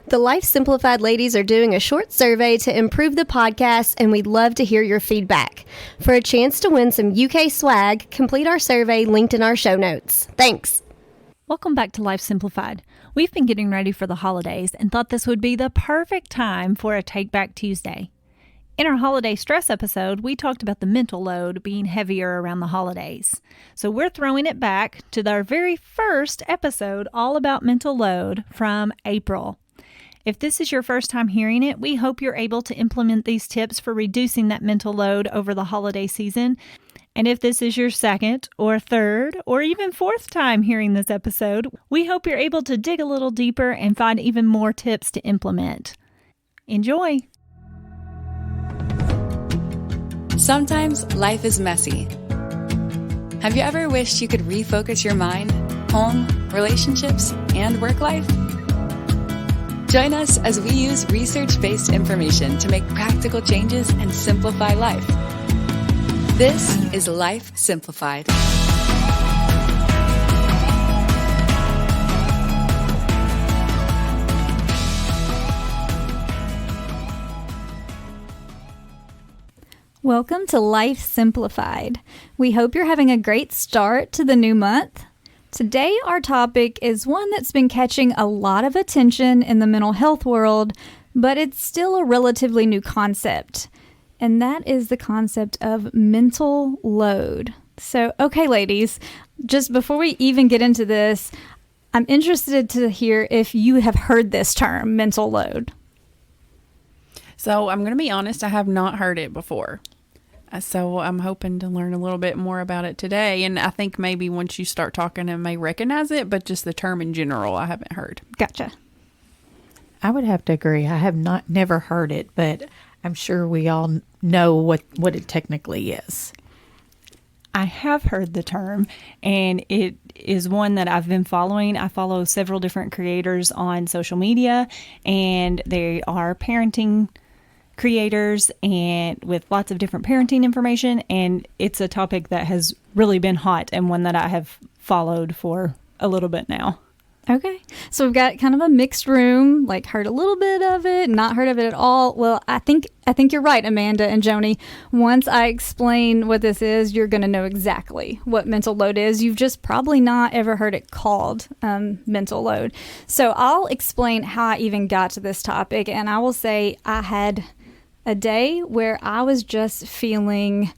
The Life Simplified ladies are doing a short survey to improve the podcast, and we'd love to hear your feedback. For a chance to win some UK swag, complete our survey linked in our show notes. Thanks. Welcome back to Life Simplified. We've been getting ready for the holidays and thought this would be the perfect time for a Take Back Tuesday. In our holiday stress episode, we talked about the mental load being heavier around the holidays. So we're throwing it back to our very first episode all about mental load from April. If this is your first time hearing it, we hope you're able to implement these tips for reducing that mental load over the holiday season. And if this is your second or third or even fourth time hearing this episode, we hope you're able to dig a little deeper and find even more tips to implement. Enjoy! Sometimes life is messy. Have you ever wished you could refocus your mind, home, relationships, and work life? Join us as we use research-based information to make practical changes and simplify life. This is Life Simplified. Welcome to Life Simplified. We hope you're having a great start to the new month. Today, our topic is one that's been catching a lot of attention in the mental health world, but it's still a relatively new concept, and that is the concept of mental load. So, okay, ladies, just before we even get into this, I'm interested to hear if you have heard this term, mental load. So I'm going to be honest, I have not heard it before. So I'm hoping to learn a little bit more about it today. And I think maybe once you start talking, I may recognize it, but just the term in general, I haven't heard. Gotcha. I would have to agree. I have never heard it, but I'm sure we all know what it technically is. I have heard the term, and it is one that I've been following. I follow several different creators on social media, and they are parenting creators and with lots of different parenting information, and it's a topic that has really been hot and one that I have followed for a little bit now. Okay, so we've got kind of a mixed room, like heard a little bit of it, not heard of it at all. Well, I think you're right, Amanda and Joni. Once I explain what this is, you're going to know exactly what mental load is. You've just probably not ever heard it called mental load. So I'll explain how I even got to this topic, and I will say I had a day where I was just feeling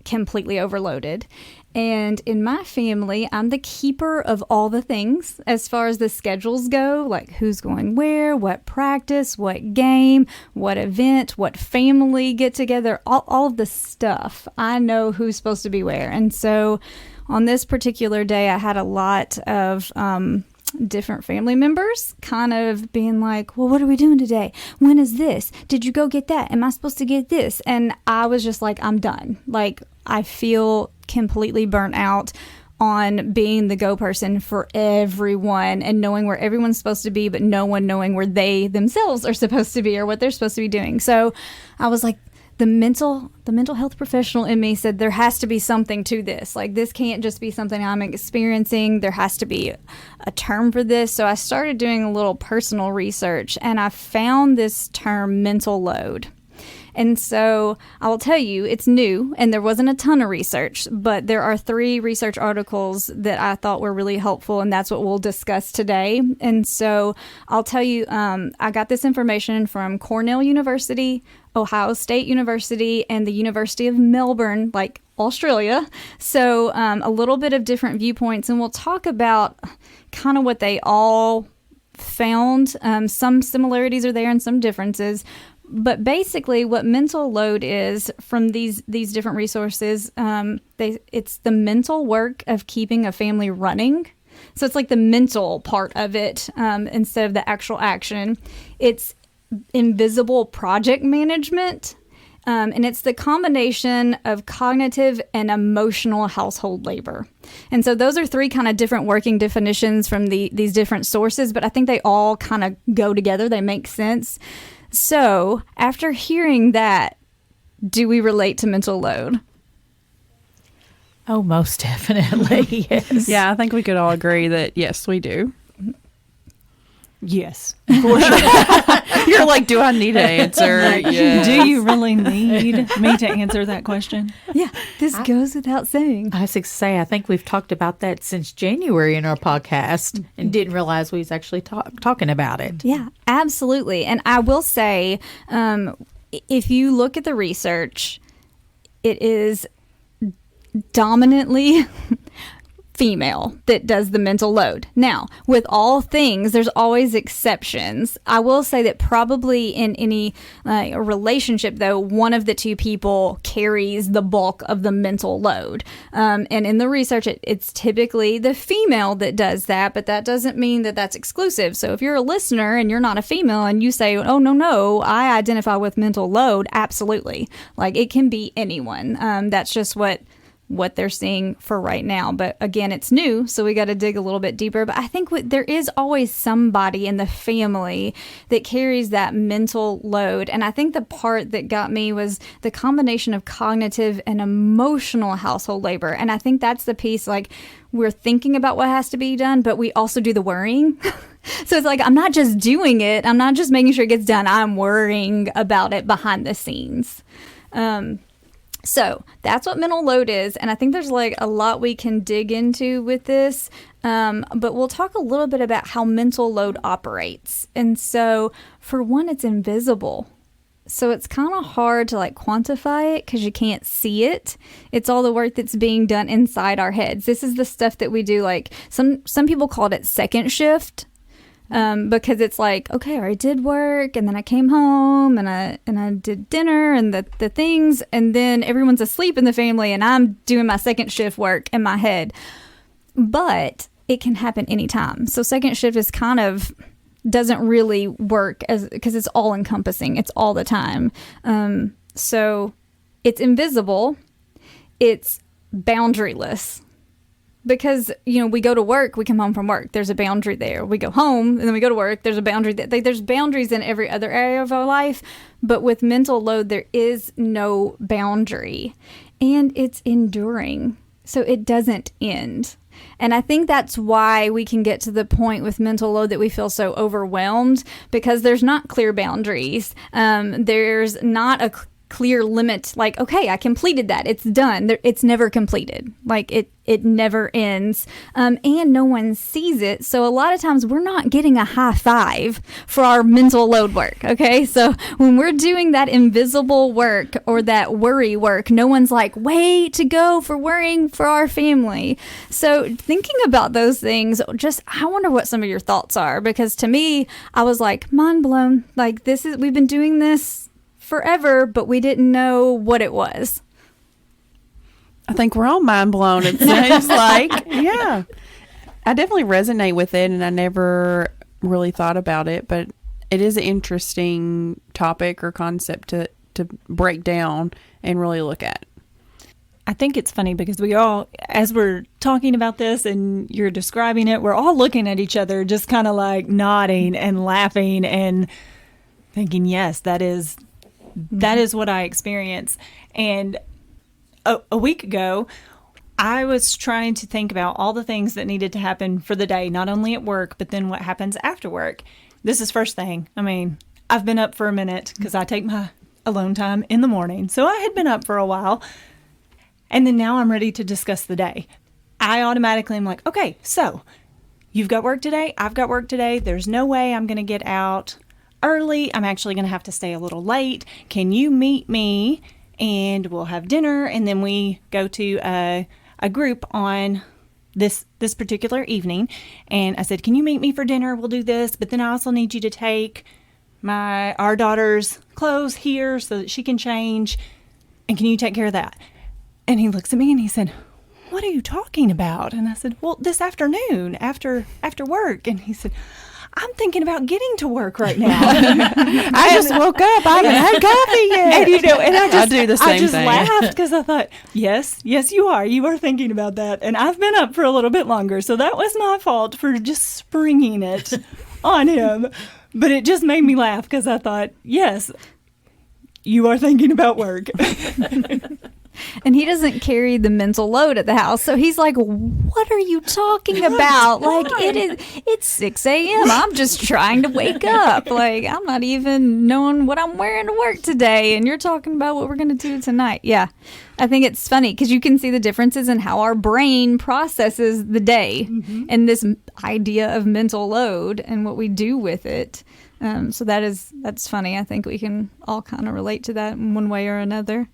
completely overloaded. And in my family, I'm the keeper of all the things as far as the schedules go, like who's going where, what practice, what game, what event, what family get together, all of the stuff. I know who's supposed to be where. And so on this particular day, I had a lot of different family members kind of being like, well, what are we doing today? When is this? Did you go get that? Am I supposed to get this? And I was just like, I'm done. Like, I feel completely burnt out on being the go person for everyone and knowing where everyone's supposed to be, but no one knowing where they themselves are supposed to be or what they're supposed to be doing. So I was like, the mental health professional in me said there has to be something to this. Like, this can't just be something I'm experiencing. There has to be a term for this. So I started doing a little personal research, and I found this term mental load. And so I will tell you, it's new, and there wasn't a ton of research, but there are 3 research articles that I thought were really helpful, and that's what we'll discuss today. And so I'll tell you, I got this information from Cornell University, Ohio State University, and the University of Melbourne, like Australia. So a little bit of different viewpoints, and we'll talk about kind of what they all found. Some similarities are there and some differences. But basically what mental load is from these different resources, it's the mental work of keeping a family running. So it's like the mental part of it instead of the actual action. It's invisible project management, and it's the combination of cognitive and emotional household labor. And so those are 3 kind of different working definitions from these different sources, but I think they all kind of go together. They make sense. So after hearing that, do we relate to mental load? Oh, most definitely, yes. Yeah, I think we could all agree that, yes, we do. Yes, for sure. You're like, do I need to answer? Yes. Do you really need me to answer that question? Yeah, this goes without saying. I was going to say, I think we've talked about that since January in our podcast and didn't realize we was actually talking about it. Yeah, absolutely. And I will say, if you look at the research, it is dominantly female that does the mental load. Now, with all things, there's always exceptions. I will say that probably in any relationship, though, one of the two people carries the bulk of the mental load. And in the research, it's typically the female that does that, but that doesn't mean that that's exclusive. So if you're a listener and you're not a female and you say, oh, no, I identify with mental load, absolutely. Like, it can be anyone. That's just what they're seeing for right now. But again, it's new, so we got to dig a little bit deeper. But I think there is always somebody in the family that carries that mental load. And I think the part that got me was the combination of cognitive and emotional household labor. And I think that's the piece, like, we're thinking about what has to be done, but we also do the worrying. So it's like, I'm not just doing it. I'm not just making sure it gets done. I'm worrying about it behind the scenes. So that's what mental load is. And I think there's like a lot we can dig into with this. But we'll talk a little bit about how mental load operates. And so for one, it's invisible. So it's kind of hard to like quantify it because you can't see it. It's all the work that's being done inside our heads. This is the stuff that we do. Like some people called it second shift. Because it's like, okay, I did work and then I came home and I did dinner and the things, and then everyone's asleep in the family and I'm doing my second shift work in my head. But it can happen anytime. So second shift is kind of doesn't really work because it's all encompassing. It's all the time. So it's invisible. It's boundaryless. Because, we go to work, we come home from work, there's a boundary there. We go home, and then we go to work, there's a boundary there. There's boundaries in every other area of our life, but with mental load, there is no boundary. And it's enduring, so it doesn't end. And I think that's why we can get to the point with mental load that we feel so overwhelmed, because there's not clear boundaries. There's not a clear limit, like, okay, I completed that, it's done. It's never completed. Like it never ends. And no one sees it. So a lot of times we're not getting a high five for our mental load work. Okay. So when we're doing that invisible work or that worry work, no one's like, way to go for worrying for our family. So thinking about those things, I wonder what some of your thoughts are, because to me, I was like, mind blown. Like we've been doing this forever, but we didn't know what it was. I think we're all mind blown. It seems like, yeah. I definitely resonate with it, and I never really thought about it, but it is an interesting topic or concept to break down and really look at. I think it's funny because we all, as we're talking about this and you're describing it, we're all looking at each other, just kind of like nodding and laughing and thinking, yes, that is what I experience. And a week ago, I was trying to think about all the things that needed to happen for the day, not only at work, but then what happens after work. This is first thing. I mean, I've been up for a minute because I take my alone time in the morning. So I had been up for a while. And then now I'm ready to discuss the day. I automatically am like, okay, so you've got work today. I've got work today. There's no way I'm going to get out early. I'm actually going to have to stay a little late. Can you meet me? And we'll have dinner, and then we go to a group on this particular evening. And I said, can you meet me for dinner? We'll do this, but then I also need you to take our daughter's clothes here so that she can change. And can you take care of that? And he looks at me and he said, what are you talking about? And I said, well, this afternoon after work. And he said, I'm thinking about getting to work right now. I just woke up. I haven't had coffee yet. And I do the same thing. thing. I just laughed because I thought, yes, you are. You are thinking about that. And I've been up for a little bit longer. So that was my fault for just springing it on him. But it just made me laugh because I thought, yes, you are thinking about work. And he doesn't carry the mental load at the house. So he's like, what are you talking about? Like, it's 6 a.m. I'm just trying to wake up. Like, I'm not even knowing what I'm wearing to work today. And you're talking about what we're going to do tonight. Yeah. I think it's funny because you can see the differences in how our brain processes the day and this idea of mental load and what we do with it. So that's funny. I think we can all kind of relate to that in one way or another.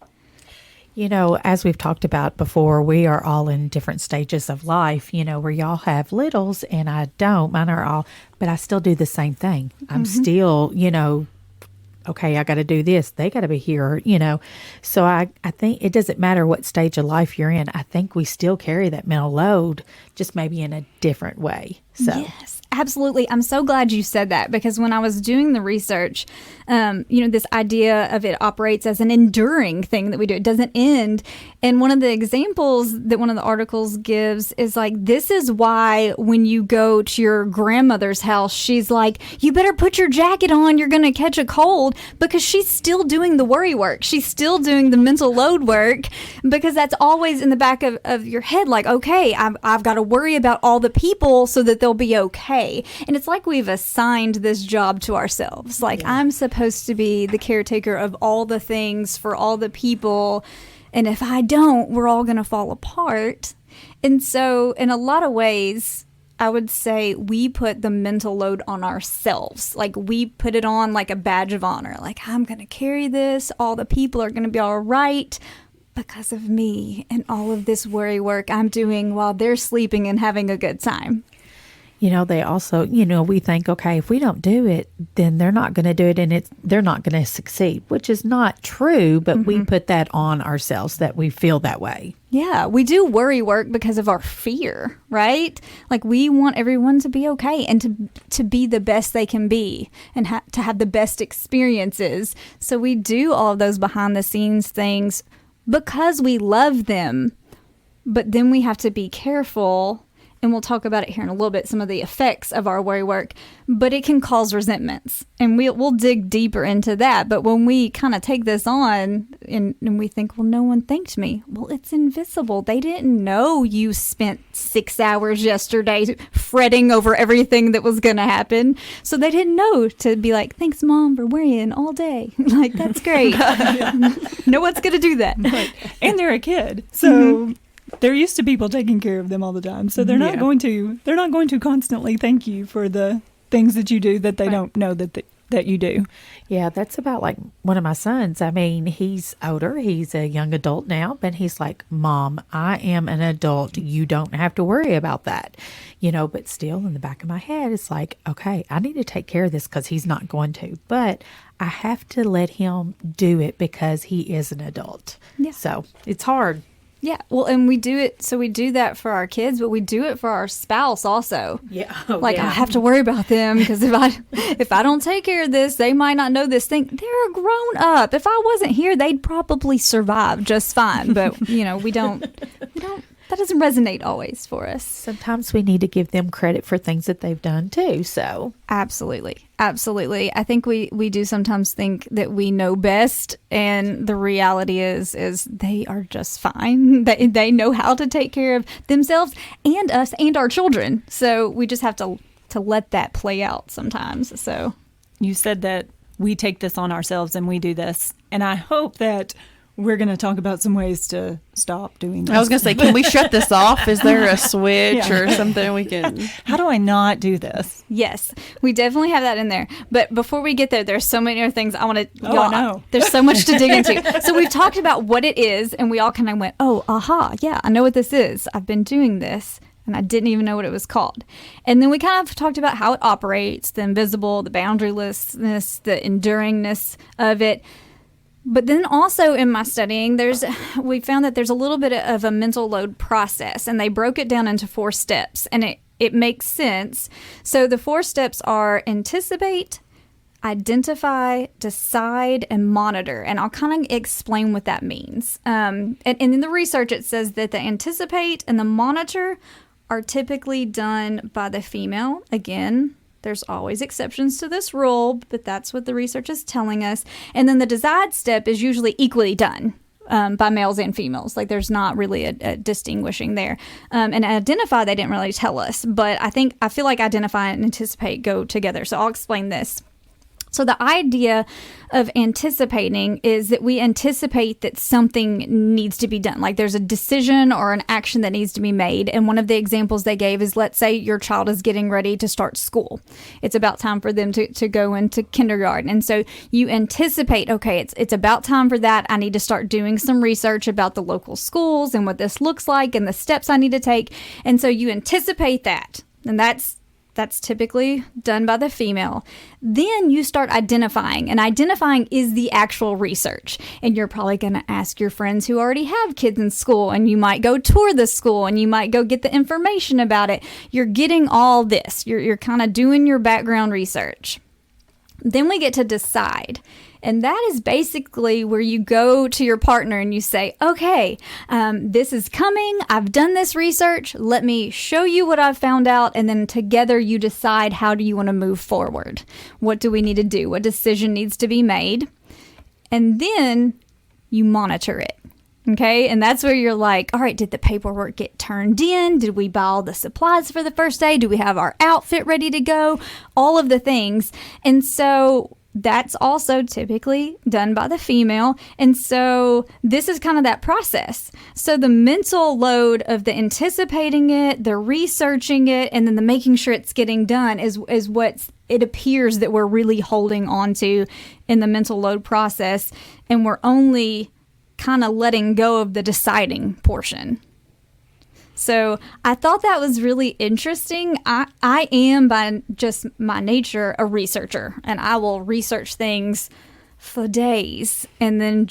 You know, as we've talked about before, we are all in different stages of life, you know, where y'all have littles and I don't. Mine are all, but I still do the same thing. I'm still, you know, okay, I got to do this. They got to be here, you know. So I think it doesn't matter what stage of life you're in. I think we still carry that mental load, just maybe in a different way. So. Yes. Absolutely. I'm so glad you said that because when I was doing the research, this idea of it operates as an enduring thing that we do. It doesn't end. And one of the examples that one of the articles gives is like, this is why when you go to your grandmother's house, she's like, you better put your jacket on. You're going to catch a cold because she's still doing the worry work. She's still doing the mental load work because that's always in the back of your head. Like, okay, I've got to worry about all the people so that they'll be okay. And it's like we've assigned this job to ourselves. Like, I'm supposed to be the caretaker of all the things for all the people. And if I don't, we're all going to fall apart. And so in a lot of ways, I would say we put the mental load on ourselves. Like, we put it on like a badge of honor. Like, I'm going to carry this. All the people are going to be all right because of me and all of this worry work I'm doing while they're sleeping and having a good time. You know, they also, you know, we think, okay, if we don't do it, then they're not going to do it and they're not going to succeed, which is not true, but we put that on ourselves that we feel that way. Yeah, we do worry work because of our fear, right? Like, we want everyone to be okay and to be the best they can be and to have the best experiences. So we do all of those behind the scenes things because we love them, but then we have to be careful. And we'll talk about it here in a little bit, some of the effects of our worry work, but it can cause resentments. And we'll dig deeper into that. But when we kind of take this on and we think, well, no one thanked me. Well, it's invisible. They didn't know you spent 6 hours yesterday fretting over everything that was going to happen. So they didn't know to be like, thanks, Mom, for worrying all day. Like, that's great. No one's going to do that. Right. And they're a kid. So... They're used to people taking care of them all the time, so they're not going to constantly thank you for the things that you do that they don't know that you do. Yeah, that's about like one of my sons. I mean, he's older. He's a young adult now, but he's like, Mom, I am an adult. You don't have to worry about that. You know, but still in the back of my head, it's like, okay, I need to take care of this because he's not going to. But I have to let him do it because he is an adult. Yeah. So it's hard. Yeah, well, and we do it, so we do that for our kids, but we do it for our spouse also. Yeah. I have to worry about them because if I don't take care of this, they might not know this thing. They're grown up. If I wasn't here, they'd probably survive just fine. But, you know, we don't, that doesn't resonate always for us. Sometimes we need to give them credit for things that they've done too, so. Absolutely. Absolutely. I think we do sometimes think that we know best, and the reality is they are just fine. They know how to take care of themselves and us and our children. So we just have to let that play out sometimes. So you said that we take this on ourselves and we do this, and I hope that we're going to talk about some ways to stop doing this. I was going to say, can we shut this off? Is there a switch or something we can... How do I not do this? Yes, we definitely have that in there. But before we get there, there's so many other things I want to... I know. There's so much to dig into. So we've talked about what it is, and we all kind of went, oh, aha, yeah, I know what this is. I've been doing this, and I didn't even know what it was called. And then we kind of talked about how it operates, the invisible, the boundarylessness, the enduringness of it. But then also in my studying, we found that there's a little bit of a mental load process, and they broke it down into 4 steps, and it makes sense. So the 4 steps are anticipate, identify, decide, and monitor. And I'll kind of explain what that means. And in the research, it says that the anticipate and the monitor are typically done by the female. Again, there's always exceptions to this rule, but that's what the research is telling us. And then the decide step is usually equally done. by males and females. Like there's not really a distinguishing there. And identify, they didn't really tell us, but I feel like identify and anticipate go together. So I'll explain this. So the idea of anticipating is that we anticipate that something needs to be done. Like there's a decision or an action that needs to be made. And one of the examples they gave is, let's say your child is getting ready to start school. It's about time for them to go into kindergarten. And so you anticipate, okay, it's about time for that. I need to start doing some research about the local schools and what this looks like and the steps I need to take. And so you anticipate that. And that's typically done by the female. Then you start identifying, and identifying is the actual research. And you're probably going to ask your friends who already have kids in school, and you might go tour the school, and you might go get the information about it. You're getting all this. You're kind of doing your background research. Then we get to decide. And that is basically where you go to your partner and you say, okay, this is coming. I've done this research. Let me show you what I've found out. And then together you decide, how do you want to move forward? What do we need to do? What decision needs to be made? And then you monitor it. Okay. And that's where you're like, all right, did the paperwork get turned in? Did we buy all the supplies for the first day? Do we have our outfit ready to go? All of the things. And so that's also typically done by the female. And so this is kind of that process. So the mental load of the anticipating it, the researching it, and then the making sure it's getting done is what it appears that we're really holding on to in the mental load process. And we're only kind of letting go of the deciding portion. So I thought that was really interesting. I am, by just my nature, a researcher, and I will research things for days and then,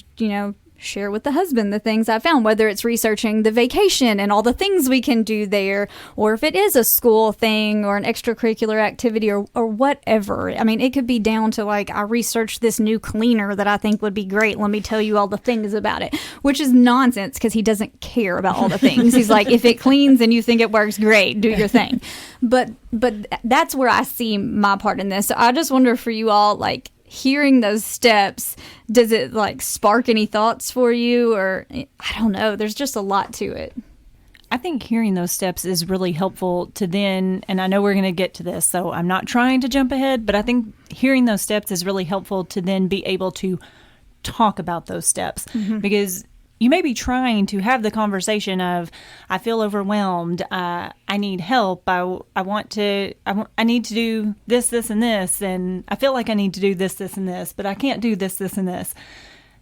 share with the husband the things I found, whether it's researching the vacation and all the things we can do there, or if it is a school thing or an extracurricular activity or whatever. I mean, it could be down to like, I researched this new cleaner that I think would be great. Let me tell you all the things about it, which is nonsense because he doesn't care about all the things. He's like, if it cleans and you think it works, great, do your thing. But that's where I see my part in this. So I just wonder for you all, like, hearing those steps, does it like spark any thoughts for you? Or I don't know, there's just a lot to it. I think hearing those steps is really helpful to then, and I know we're going to get to this, so I'm not trying to jump ahead, but I think hearing those steps is really helpful to then be able to talk about those steps. Mm-hmm. Because you may be trying to have the conversation of, I feel overwhelmed, I need help, I need to do this, and this, and I feel like I need to do this, and this, but I can't do this, and this.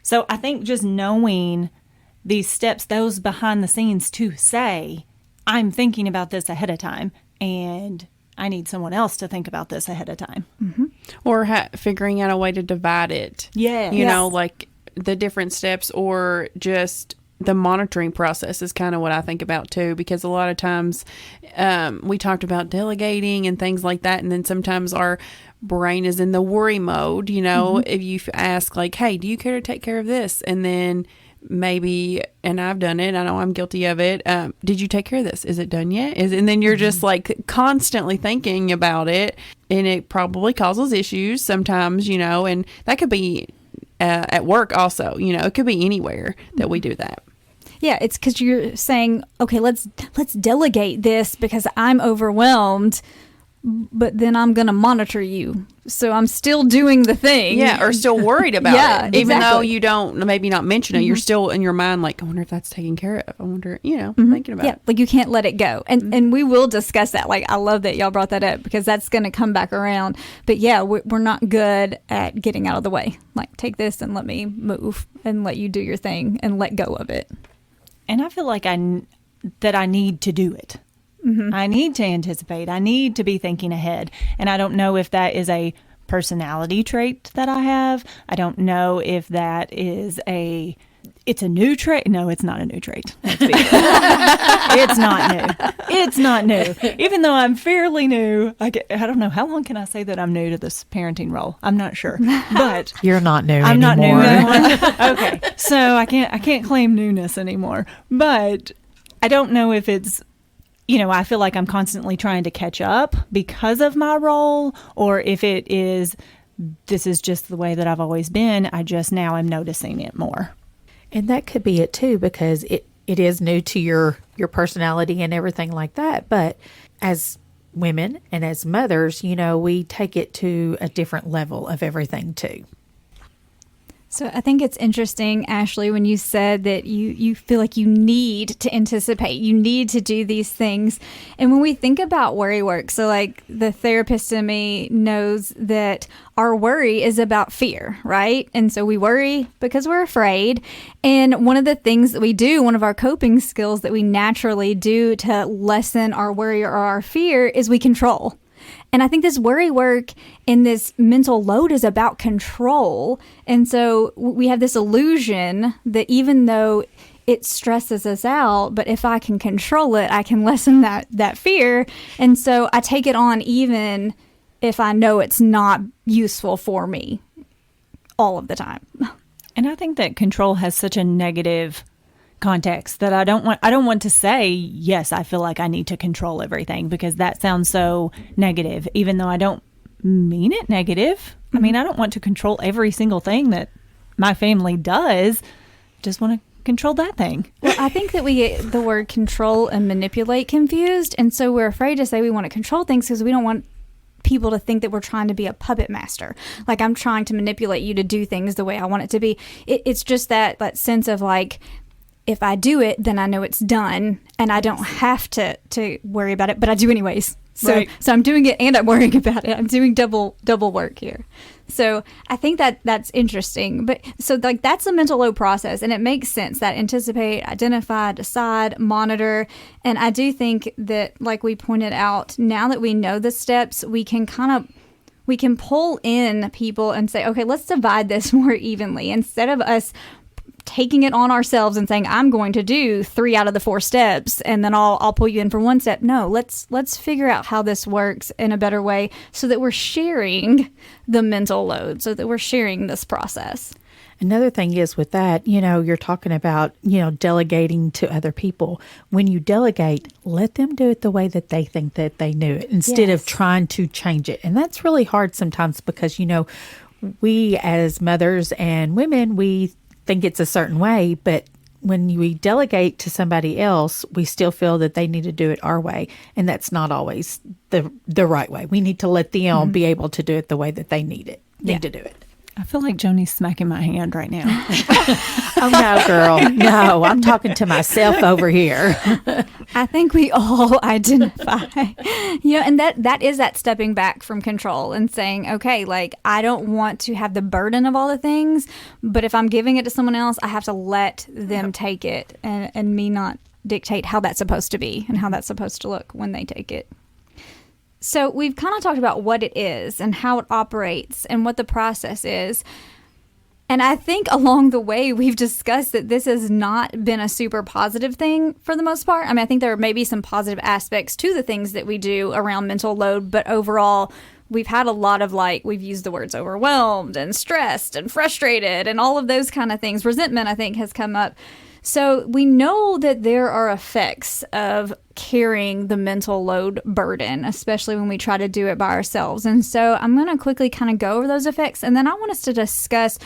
So I think just knowing these steps, those behind the scenes to say, I'm thinking about this ahead of time, and I need someone else to think about this ahead of time. Mm-hmm. Or figuring out a way to divide it. Yeah. You know, like the different steps, or just the monitoring process is kind of what I think about too, because a lot of times we talked about delegating and things like that, and then sometimes our brain is in the worry mode. If you ask like, hey, do you care to take care of this? And then maybe, and I've done it, I know I'm guilty of it, did you take care of this? Is it done yet? And then you're just like constantly thinking about it, and it probably causes issues sometimes, and that could be at work also, it could be anywhere that we do that. Yeah, it's because you're saying, okay, let's delegate this because I'm overwhelmed, but then I'm going to monitor you. So I'm still doing the thing. Yeah, or still worried about it. Even exactly. though you don't maybe not mention it, you're still in your mind like, I wonder if that's taken care of. I wonder, thinking about it. Like you can't let it go. And we will discuss that. Like, I love that y'all brought that up because that's going to come back around. But yeah, we're not good at getting out of the way. Like, take this and let me move and let you do your thing and let go of it. And I feel like I need to do it. Mm-hmm. I need to anticipate. I need to be thinking ahead. And I don't know if that is a personality trait that I have. I don't know if that is it's a new trait. No, it's not a new trait. It's not new. It's not new. Even though I'm fairly new, I don't know. How long can I say that I'm new to this parenting role? I'm not sure. But you're not new I'm anymore. not new anymore. Okay. So I can't claim newness anymore. But I don't know if it's, I feel like I'm constantly trying to catch up because of my role, or if it is, this is just the way that I've always been. I just now am noticing it more. And that could be it too, because it is new to your personality and everything like that. But as women and as mothers, we take it to a different level of everything too. So I think it's interesting, Ashley, when you said that you feel like you need to anticipate, you need to do these things. And when we think about worry work, so like the therapist in me knows that our worry is about fear, right? And so we worry because we're afraid. And one of the things that we do, one of our coping skills that we naturally do to lessen our worry or our fear is we control. And I think this worry work and this mental load is about control. And so we have this illusion that even though it stresses us out, but if I can control it, I can lessen that fear. And so I take it on even if I know it's not useful for me all of the time. And I think that control has such a negative context that I don't want to say, yes, I feel like I need to control everything, because that sounds so negative, even though I don't mean it negative. I mean, I don't want to control every single thing that my family does. Just want to control that thing. Well, I think that we get the word control and manipulate confused. And so we're afraid to say we want to control things because we don't want people to think that we're trying to be a puppet master. Like, I'm trying to manipulate you to do things the way I want it to be. It's just that sense of like, if I do it, then I know it's done and I don't have to worry about it, but I do anyways. So, right. So I'm doing it and I'm worrying about it. I'm doing double work here. So I think that's interesting. But so like that's a mental load process, and it makes sense that anticipate, identify, decide, monitor. And I do think that, like we pointed out, now that we know the steps, we can pull in people and say, okay, let's divide this more evenly instead of us taking it on ourselves and saying, I'm going to do 3 out of the 4 steps and then I'll pull you in for 1 step. No, let's figure out how this works in a better way so that we're sharing the mental load, so that we're sharing this process. Another thing is with that, you're talking about, delegating to other people. When you delegate, let them do it the way that they think that they knew it instead of trying to change it. And that's really hard sometimes because, we as mothers and women, we think it's a certain way, but when we delegate to somebody else, we still feel that they need to do it our way, and that's not always the right way. We need to let them be able to do it the way that they need to do it. I feel like Joni's smacking my hand right now. Oh, no, girl. No, I'm talking to myself over here. I think we all identify, and that is that stepping back from control and saying, okay, like, I don't want to have the burden of all the things, but if I'm giving it to someone else, I have to let them take it and me not dictate how that's supposed to be and how that's supposed to look when they take it. So we've kind of talked about what it is and how it operates and what the process is. And I think along the way, we've discussed that this has not been a super positive thing for the most part. I mean, I think there may be some positive aspects to the things that we do around mental load, but overall, we've had a lot of we've used the words overwhelmed and stressed and frustrated and all of those kind of things. Resentment, I think, has come up. So we know that there are effects of carrying the mental load burden, especially when we try to do it by ourselves. And so I'm going to quickly kind of go over those effects. And then I want us to discuss,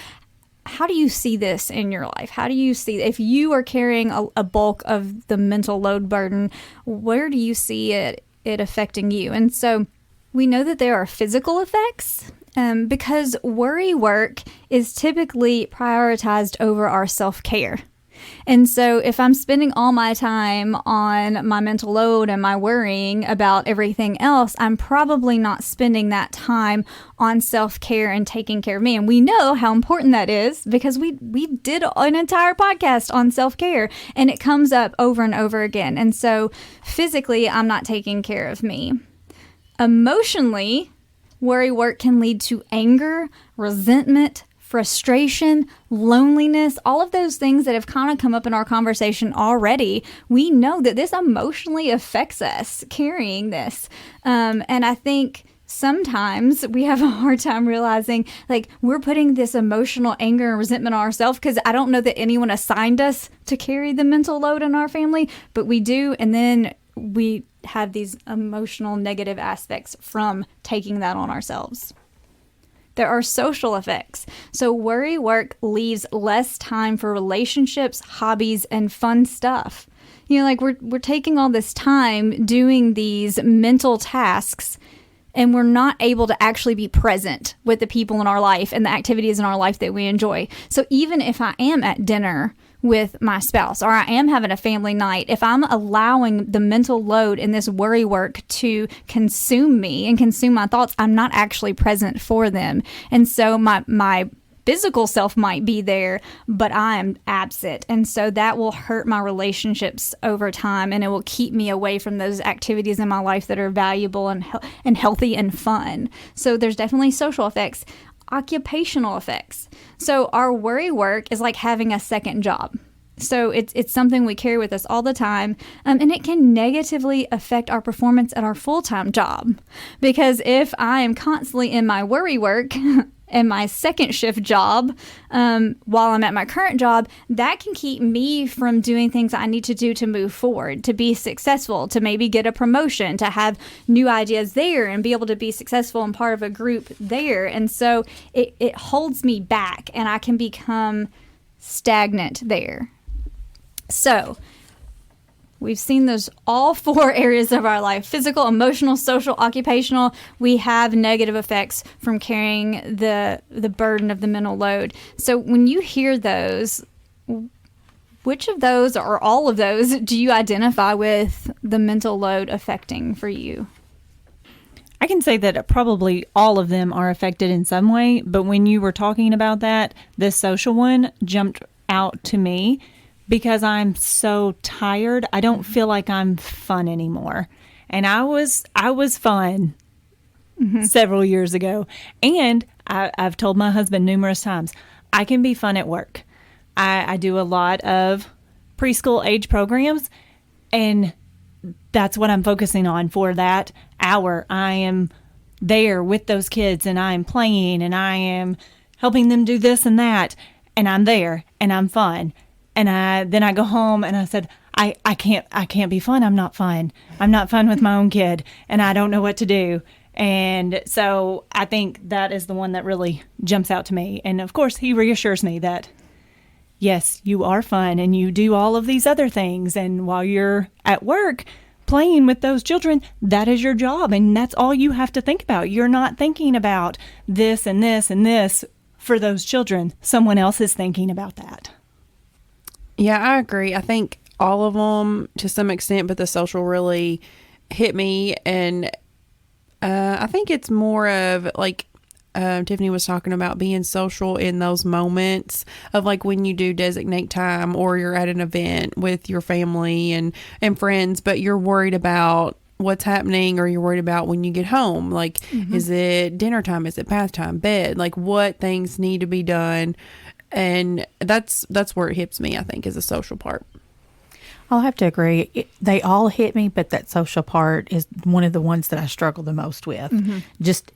how do you see this in your life? How do you see, if you are carrying a bulk of the mental load burden, where do you see it affecting you? And so we know that there are physical effects. Because worry work is typically prioritized over our self-care. And so if I'm spending all my time on my mental load and my worrying about everything else, I'm probably not spending that time on self-care and taking care of me. And we know how important that is because we did an entire podcast on self-care, and it comes up over and over again. And so physically, I'm not taking care of me. Emotionally, worry work can lead to anger, resentment, frustration, loneliness, all of those things that have kind of come up in our conversation already. We know that this emotionally affects us carrying this. And I think sometimes we have a hard time realizing we're putting this emotional anger and resentment on ourselves, because I don't know that anyone assigned us to carry the mental load in our family, but we do. And then we have these emotional negative aspects from taking that on ourselves. There are social effects. So worry work leaves less time for relationships, hobbies, and fun stuff. You know, like we're taking all this time doing these mental tasks, and we're not able to actually be present with the people in our life and the activities in our life that we enjoy. So even if I am at dinner with my spouse, or I am having a family night, if I'm allowing the mental load in this worry work to consume me and consume my thoughts, I'm not actually present for them. And so my physical self might be there, but I am absent. And so that will hurt my relationships over time, and it will keep me away from those activities in my life that are valuable and healthy and fun. So there's definitely social effects. Occupational effects. So our worry work is like having a second job. So it's something we carry with us all the time, and it can negatively affect our performance at our full-time job. Because if I am constantly in my worry work and my second shift job while I'm at my current job, that can keep me from doing things I need to do to move forward, to be successful, to maybe get a promotion, to have new ideas there and be able to be successful and part of a group there. And so it holds me back, and I can become stagnant there. So we've seen those all 4 areas of our life: physical, emotional, social, occupational. We have negative effects from carrying the burden of the mental load. So when you hear those, which of those or all of those do you identify with the mental load affecting for you? I can say that probably all of them are affected in some way, but when you were talking about that, this social one jumped out to me because I'm so tired. I don't feel like I'm fun anymore. And I was fun several years ago. And I've told my husband numerous times, I can be fun at work. I do a lot of preschool age programs, and that's what I'm focusing on for that hour. I am there with those kids, and I am playing, and I am helping them do this and that, and I'm there, and I'm fun. And then I go home, and I said, I can't be fun. I'm not fun. I'm not fun with my own kid, and I don't know what to do. And so I think that is the one that really jumps out to me. And of course, he reassures me that, yes, you are fun, and you do all of these other things. And while you're at work playing with those children, that is your job, and that's all you have to think about. You're not thinking about this and this and this for those children. Someone else is thinking about that. Yeah, I agree. I think all of them to some extent, but the social really hit me. And I think it's more of like Tiffany was talking about being social in those moments of like when you do designate time or you're at an event with your family and friends, but you're worried about what's happening, or you're worried about when you get home. Like, is it dinner time? Is it bath time? Bed? Like, what things need to be done? And that's where it hits me, I think, is the social part. I'll have to agree. They all hit me, but that social part is one of the ones that I struggle the most with. Just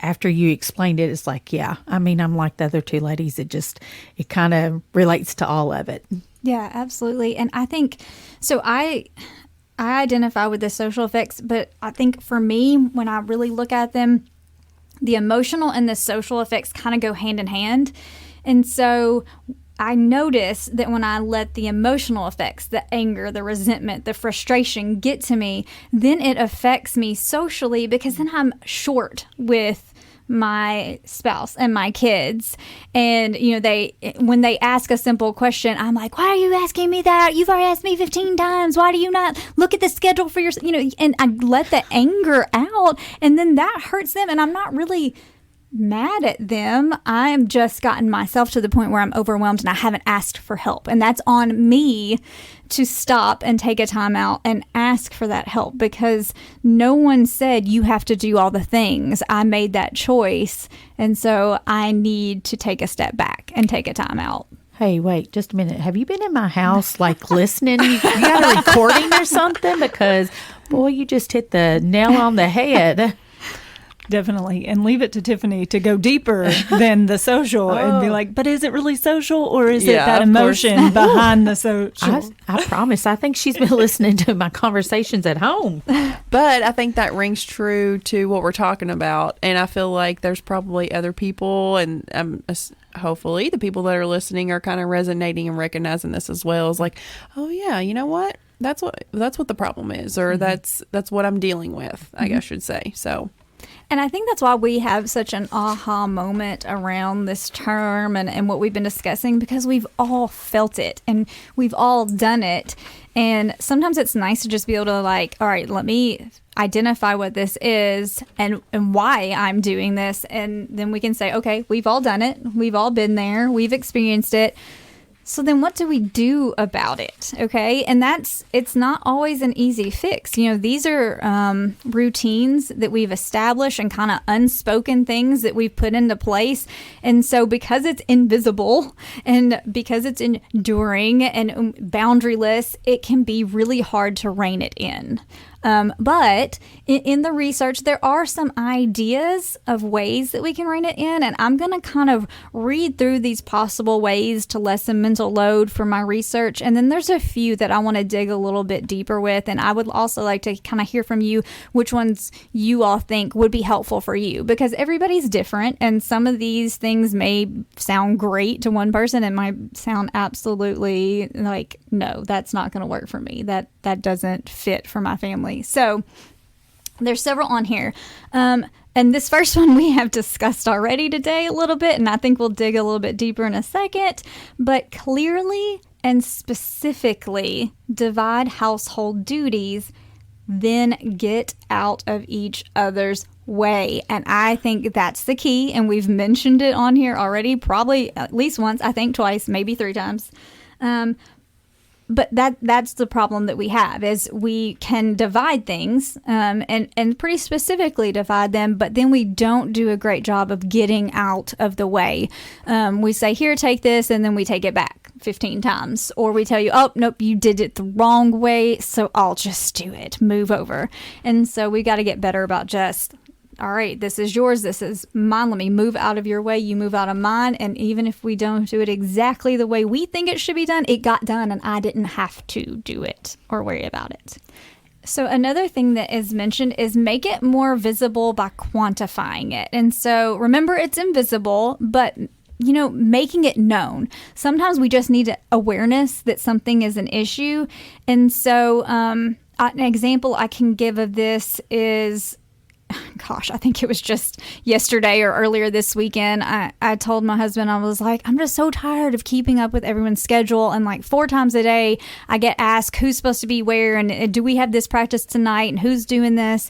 after you explained it, it's like, yeah, I mean, I'm like the other two ladies. It kind of relates to all of it. Yeah, absolutely. And I think, so I identify with the social effects, but I think for me, when I really look at them, the emotional and the social effects kind of go hand in hand. And so I notice that when I let the emotional effects, the anger, the resentment, the frustration get to me, then it affects me socially, because then I'm short with my spouse and my kids. And, you know, when they ask a simple question, I'm like, why are you asking me that? You've already asked me 15 times. Why do you not look at the schedule for your, and I let the anger out, and then that hurts them. And I'm not really mad at them. I'm just gotten myself to the point where I'm overwhelmed and I haven't asked for help. And that's on me to stop and take a time out and ask for that help, because no one said you have to do all the things. I made that choice. And so I need to take a step back and take a time out. Hey, wait, just a minute. Have you been in my house, like, listening? You got a recording or something? Because, boy, you just hit the nail on the head. Definitely. And leave it to Tiffany to go deeper than the social and be like, but is it really social or is it that emotion behind the social? I promise. I think she's been listening to my conversations at home. But I think that rings true to what we're talking about. And I feel like there's probably other people, and hopefully the people that are listening are kind of resonating and recognizing this as well. It's like, oh yeah, you know what? That's what the problem is, or that's what I'm dealing with, I guess I should say. So. And I think that's why we have such an aha moment around this term and what we've been discussing, because we've all felt it and we've all done it. And sometimes it's nice to just be able to like, all right, let me identify what this is and why I'm doing this. And then we can say, okay, we've all done it. We've all been there. We've experienced it. So then what do we do about it? Okay. And it's not always an easy fix. You know, these are routines that we've established and kind of unspoken things that we've put into place. And so because it's invisible and because it's enduring and boundaryless, it can be really hard to rein it in. But in the research, there are some ideas of ways that we can rein it in. And I'm going to kind of read through these possible ways to lessen mental load for my research. And then there's a few that I want to dig a little bit deeper with. And I would also like to kind of hear from you which ones you all think would be helpful for you, because everybody's different. And some of these things may sound great to one person. It might sound absolutely like, no, that's not going to work for me. That doesn't fit for my family. So there's several on here. And this first one we have discussed already today a little bit, and I think we'll dig a little bit deeper in a second. But clearly and specifically divide household duties, then get out of each other's way. And I think that's the key. And we've mentioned it on here already, probably at least once, I think twice, maybe 3 times. But that's the problem that we have, is we can divide things and pretty specifically divide them, but then we don't do a great job of getting out of the way. We say, here, take this, and then we take it back 15 times. Or we tell you, oh, nope, you did it the wrong way, so I'll just do it. Move over. And so we got to get better about just, all right, this is yours, this is mine, let me move out of your way, you move out of mine. And even if we don't do it exactly the way we think it should be done, it got done and I didn't have to do it or worry about it. So another thing that is mentioned is make it more visible by quantifying it. And so remember, it's invisible, but you know, making it known. Sometimes we just need awareness that something is an issue. And so an example I can give of this is, gosh, I think it was just yesterday or earlier this weekend. I told my husband, I was like, I'm just so tired of keeping up with everyone's schedule. And like 4 times a day, I get asked who's supposed to be where and do we have this practice tonight and who's doing this.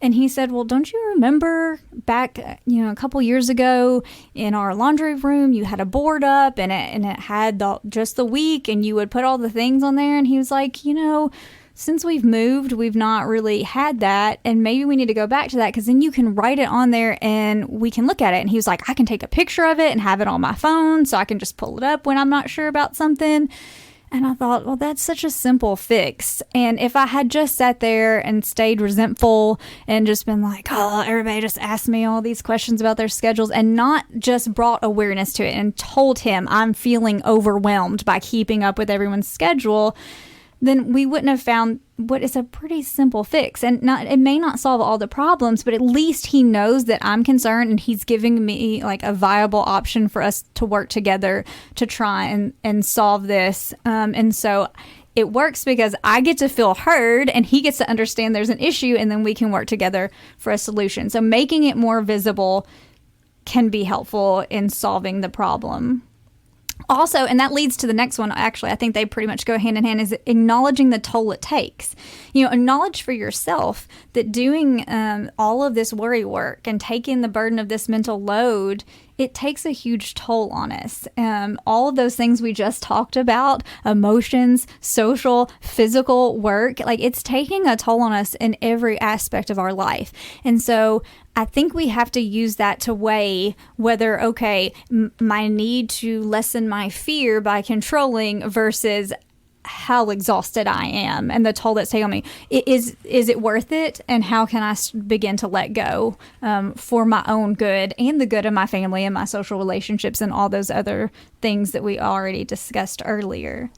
And he said, well, don't you remember back, a couple years ago in our laundry room, you had a board up and it had just the week and you would put all the things on there. And he was like, since we've moved, we've not really had that. And maybe we need to go back to that, because then you can write it on there and we can look at it. And he was like, I can take a picture of it and have it on my phone so I can just pull it up when I'm not sure about something. And I thought, well, that's such a simple fix. And if I had just sat there and stayed resentful and just been like, oh, everybody just asked me all these questions about their schedules, and not just brought awareness to it and told him I'm feeling overwhelmed by keeping up with everyone's schedule, then we wouldn't have found what is a pretty simple fix. And it may not solve all the problems, but at least he knows that I'm concerned and he's giving me like a viable option for us to work together to try and solve this. And so it works because I get to feel heard and he gets to understand there's an issue, and then we can work together for a solution. So making it more visible can be helpful in solving the problem. Also, and that leads to the next one, actually, I think they pretty much go hand in hand, is acknowledging the toll it takes. Acknowledge for yourself that doing all of this worry work and taking the burden of this mental load, it takes a huge toll on us. All of those things we just talked about, emotions, social, physical work, like it's taking a toll on us in every aspect of our life. And so I think we have to use that to weigh whether, okay, my need to lessen my fear by controlling versus how exhausted I am and the toll that's taken on me. Is it worth it? And how can I begin to let go for my own good and the good of my family and my social relationships and all those other things that we already discussed earlier?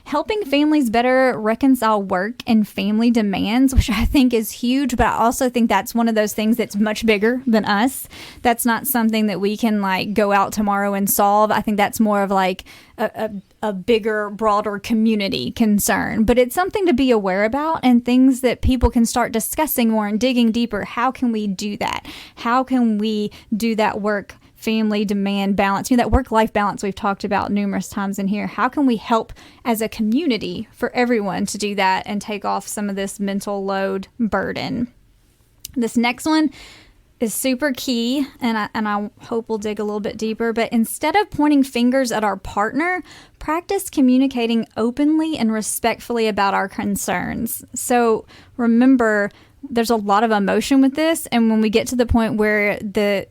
Helping families better reconcile work and family demands, which I think is huge, but I also think that's one of those things that's much bigger than us. That's not something that we can like go out tomorrow and solve. I think that's more of like a bigger, broader community concern, but it's something to be aware about and things that people can start discussing more and digging deeper. How can we do that? How can we do that work family demand balance, that work-life balance we've talked about numerous times in here? How can we help as a community for everyone to do that and take off some of this mental load burden? This next one is super key, and I hope we'll dig a little bit deeper, but instead of pointing fingers at our partner, practice communicating openly and respectfully about our concerns. So remember, there's a lot of emotion with this, and when we get to the point where the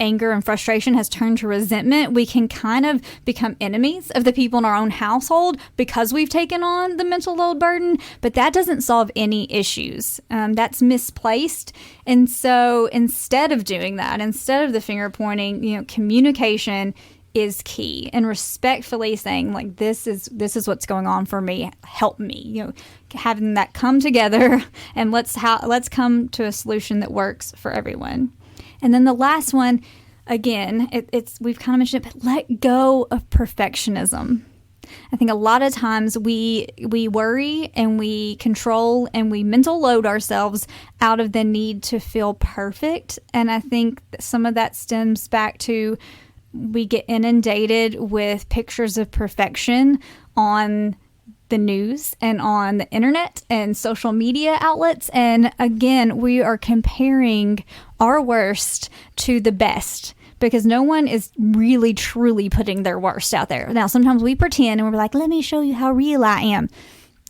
anger and frustration has turned to resentment, we can kind of become enemies of the people in our own household because we've taken on the mental load burden, but that doesn't solve any issues. That's misplaced. And so instead of doing that, instead of the finger pointing, communication is key, and respectfully saying like, this is what's going on for me, help me, having that come together and let's come to a solution that works for everyone. And then the last one, again, it's we've kind of mentioned it, but let go of perfectionism. I think a lot of times we worry and we control and we mental load ourselves out of the need to feel perfect. And I think some of that stems back to we get inundated with pictures of perfection on the news and on the internet and social media outlets. And again, we are comparing our worst to the best because no one is really truly putting their worst out there. Now, sometimes we pretend and we're like, let me show you how real I am.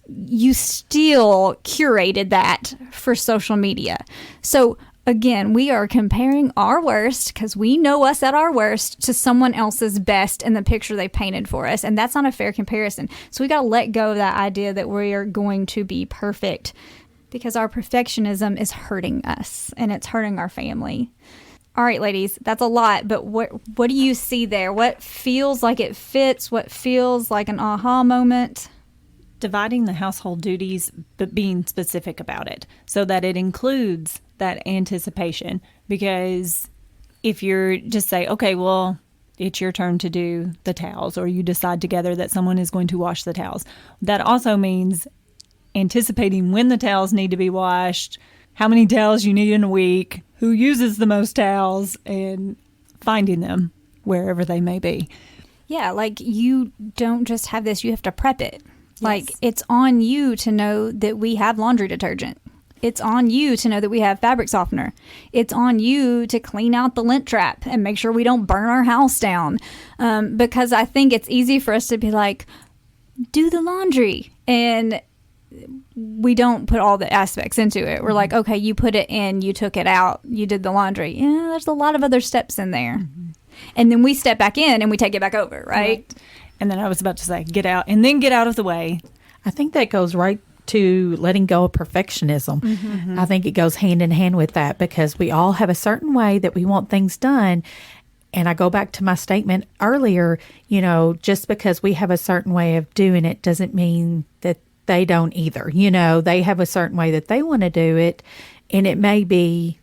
You still curated that for social media. So again, we are comparing our worst, because we know us at our worst, to someone else's best in the picture they painted for us. And that's not a fair comparison. So we got to let go of that idea that we are going to be perfect, because our perfectionism is hurting us and it's hurting our family. All right, ladies, that's a lot, but what do you see there? What feels like it fits? What feels like an aha moment? Dividing the household duties, but being specific about it so that it includes that anticipation. Because if you're just say, okay, well, it's your turn to do the towels, or you decide together that someone is going to wash the towels, that also means anticipating when the towels need to be washed, how many towels you need in a week, who uses the most towels, and finding them wherever they may be. Yeah, like you don't just have this, you have to prep it. Yes. Like it's on you to know that we have laundry detergent. It's on you to know that we have fabric softener. It's on you to clean out the lint trap and make sure we don't burn our house down. Because I think it's easy for us to be like, do the laundry. And we don't put all the aspects into it. We're like, okay, you put it in, you took it out, you did the laundry. Yeah, there's a lot of other steps in there. Mm-hmm. And then we step back in and we take it back over, right? And then I was about to say, get out, and then get out of the way. I think that goes right to letting go of perfectionism. Mm-hmm. I think it goes hand in hand with that, because we all have a certain way that we want things done. And I go back to my statement earlier, just because we have a certain way of doing it doesn't mean that they don't either. They have a certain way that they want to do it, and it may be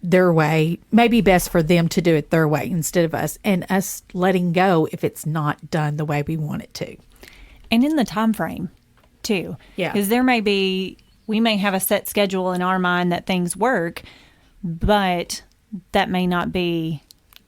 their way, may be best for them to do it their way instead of us, and us letting go if it's not done the way we want it to. And in the time frame too. Yeah. Because we may have a set schedule in our mind that things work, but that may not be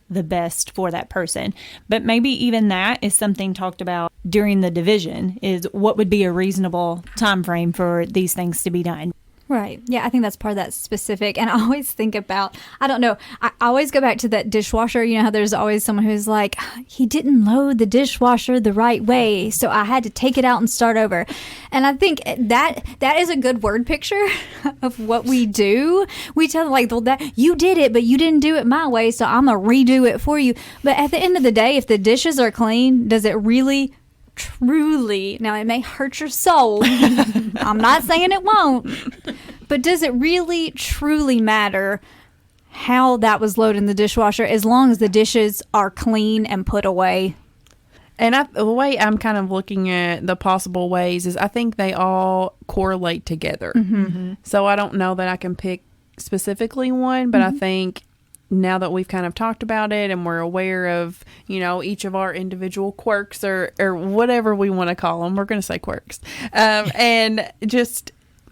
the best for that person. But maybe even that is something talked about during the division, is what would be a reasonable time frame for these things to be done. Right. Yeah, I think that's part of that specific. And I always think about, I don't know, I always go back to that dishwasher. You know how there's always someone who's like, he didn't load the dishwasher the right way, so I had to take it out and start over. And I think that is a good word picture of what we do. We tell them like, well, that you did it, but you didn't do it my way, so I'm going to redo it for you. But at the end of the day, if the dishes are clean, does it really truly, now it may hurt your soul, I'm not saying it won't, but does it really truly matter how that was loaded in the dishwasher as long as the dishes are clean and put away? And the way I'm kind of looking at the possible ways is I think they all correlate together. So I don't know that I can pick specifically one, but I think now that we've kind of talked about it and we're aware of, each of our individual quirks or whatever we want to call them, we're going to say quirks, and just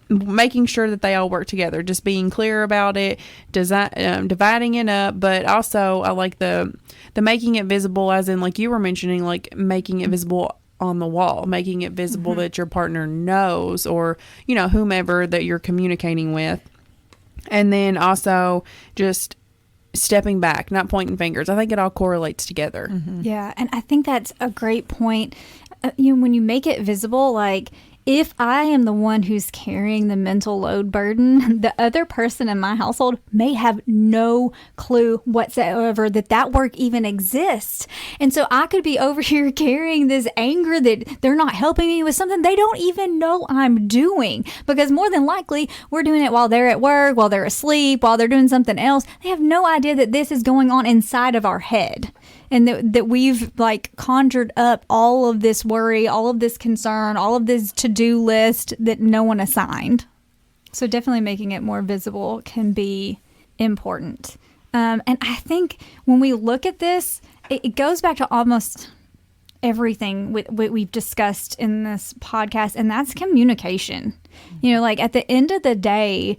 making sure that they all work together, just being clear about it, dividing it up. But also I like the making it visible, as in like you were mentioning, like making it visible on the wall, making it visible that your partner knows, or whomever that you're communicating with. And then also just stepping back, not pointing fingers. I think it all correlates together. Yeah, and I think that's a great point. When you make it visible, like if I am the one who's carrying the mental load burden, the other person in my household may have no clue whatsoever that work even exists. And so I could be over here carrying this anger that they're not helping me with something they don't even know I'm doing, because more than likely we're doing it while they're at work, while they're asleep, while they're doing something else. They have no idea that this is going on inside of our head. And that we've like conjured up all of this worry, all of this concern, all of this to-do list that no one assigned. So definitely making it more visible can be important. And I think when we look at this, it goes back to almost everything we've discussed in this podcast, and that's communication. Like at the end of the day,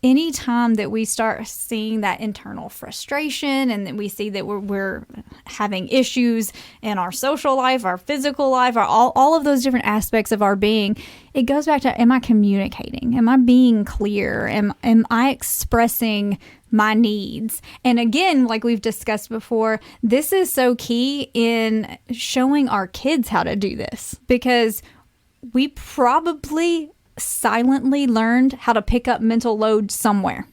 anytime that we start seeing that internal frustration and that we see that we're having issues in our social life, our physical life, all of those different aspects of our being, it goes back to, am I communicating? Am I being clear? Am I expressing my needs? And again, like we've discussed before, this is so key in showing our kids how to do this, because we probably silently learned how to pick up mental load somewhere.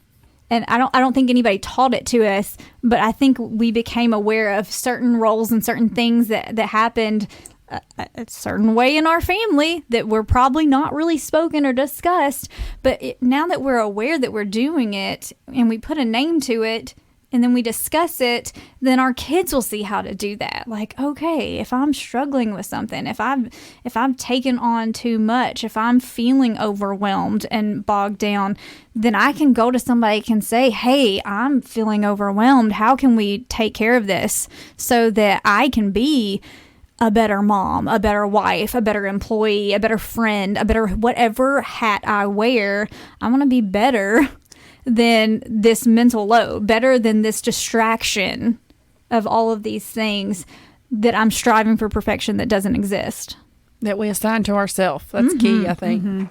And I don't think anybody taught it to us, but I think we became aware of certain roles and certain things that happened a certain way in our family that were probably not really spoken or discussed. But now that we're aware that we're doing it and we put a name to it, and then we discuss it, then our kids will see how to do that. Like, okay, if I'm struggling with something, if I've taken on too much, if I'm feeling overwhelmed and bogged down, then I can go to somebody and can say, hey, I'm feeling overwhelmed. How can we take care of this so that I can be a better mom, a better wife, a better employee, a better friend, a better whatever hat I wear? I want to be better than this mental load, better than this distraction of all of these things that I'm striving for perfection that doesn't exist. That we assign to ourselves. That's key, I think.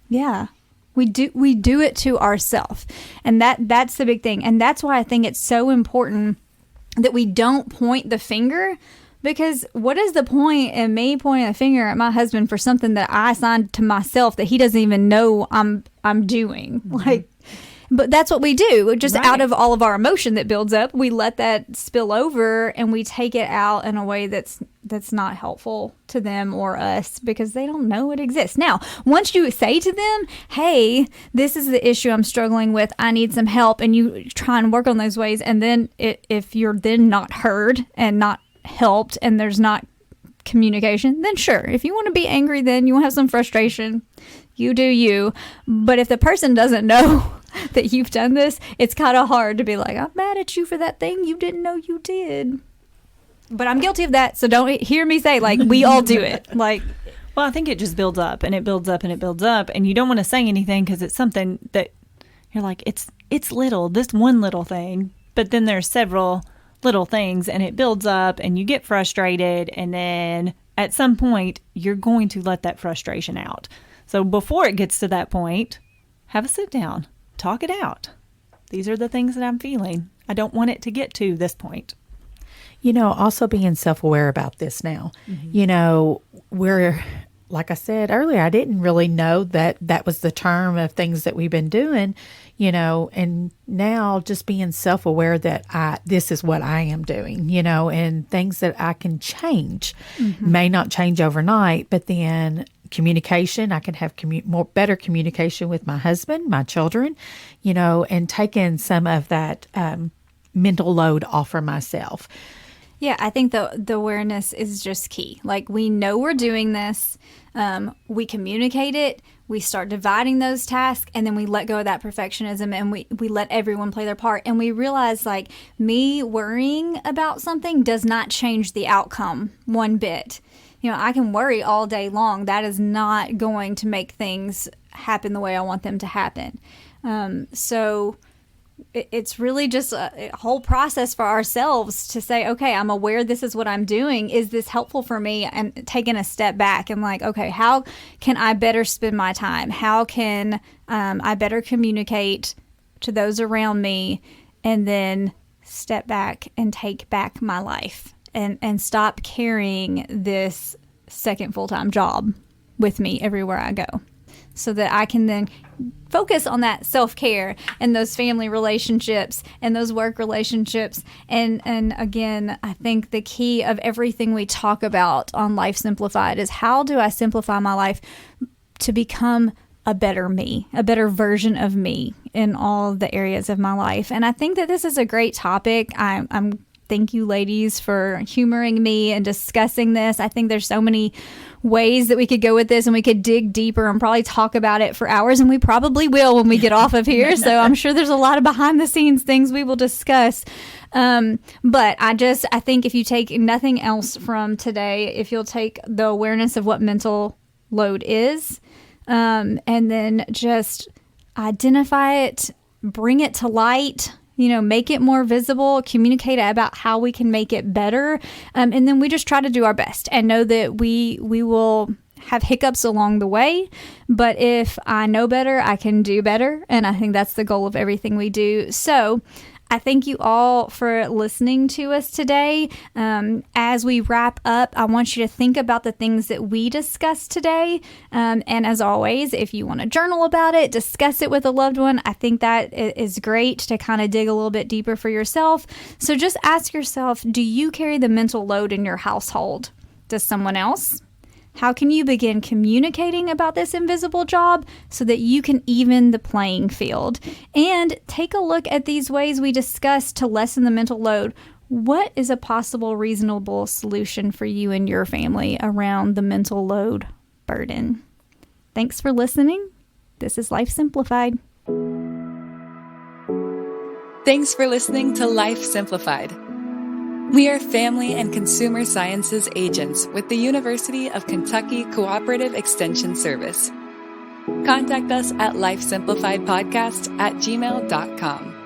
Yeah. We do it to ourselves. And that's the big thing. And that's why I think it's so important that we don't point the finger, because what is the point in me pointing a finger at my husband for something that I assigned to myself that he doesn't even know I'm doing? But that's what we do. Just out of all of our emotion that builds up, we let that spill over and we take it out in a way that's not helpful to them or us, because they don't know it exists. Now, once you say to them, hey, this is the issue I'm struggling with, I need some help, and you try and work on those ways, and then if you're then not heard and not helped and there's not communication, then sure, if you want to be angry, then you want to have some frustration, you do you. But if the person doesn't know that you've done this, it's kind of hard to be like, I'm mad at you for that thing you didn't know you did. But I'm guilty of that, so don't hear me say, like, we all do it. Like, well, I think it just builds up and it builds up and it builds up, and you don't want to say anything because it's something that you're like, it's little, this one little thing, but then there's several little things, and it builds up and you get frustrated, and then at some point you're going to let that frustration out. So before it gets to that point, have a sit down, talk it out. These are the things that I'm feeling. I don't want it to get to this point. Also being self-aware about this now. We're, like I said earlier, I didn't really know that was the term of things that we've been doing. and now just being self-aware that this is what I am doing, and things that I can change may not change overnight, but then communication, I can have better communication with my husband, my children, and taking some of that mental load off for myself. Yeah, I think the awareness is just key. Like, we know we're doing this, we communicate it, we start dividing those tasks, and then we let go of that perfectionism, and we let everyone play their part. And we realize, like, me worrying about something does not change the outcome one bit. I can worry all day long. That is not going to make things happen the way I want them to happen. So it's really just a whole process for ourselves to say, okay, I'm aware this is what I'm doing. Is this helpful for me? And taking a step back and like, okay, how can I better spend my time? How can I better communicate to those around me? And then step back and take back my life and stop carrying this second full-time job with me everywhere I go, so that I can then focus on that self-care and those family relationships and those work relationships. And again, I think the key of everything we talk about on Life Simplified is, how do I simplify my life to become a better me, a better version of me in all the areas of my life? And I think that this is a great topic. Thank you, ladies, for humoring me and discussing this. I think there's so many ways that we could go with this, and we could dig deeper and probably talk about it for hours, and we probably will when we get off of here. So I'm sure there's a lot of behind the scenes things we will discuss. But I think if you take nothing else from today, if you'll take the awareness of what mental load is, and then just identify it, bring it to light, make it more visible, communicate about how we can make it better. And then we just try to do our best and know that we will have hiccups along the way. But if I know better, I can do better. And I think that's the goal of everything we do. So I thank you all for listening to us today. As we wrap up, I want you to think about the things that we discussed today. And as always, if you want to journal about it, discuss it with a loved one, I think that is great to kind of dig a little bit deeper for yourself. So just ask yourself, do you carry the mental load in your household? Does someone else? How can you begin communicating about this invisible job so that you can even the playing field? And take a look at these ways we discussed to lessen the mental load. What is a possible reasonable solution for you and your family around the mental load burden? Thanks for listening. This is Life Simplified. Thanks for listening to Life Simplified. We are family and consumer sciences agents with the University of Kentucky Cooperative Extension Service. Contact us at lifesimplifiedpodcast@gmail.com.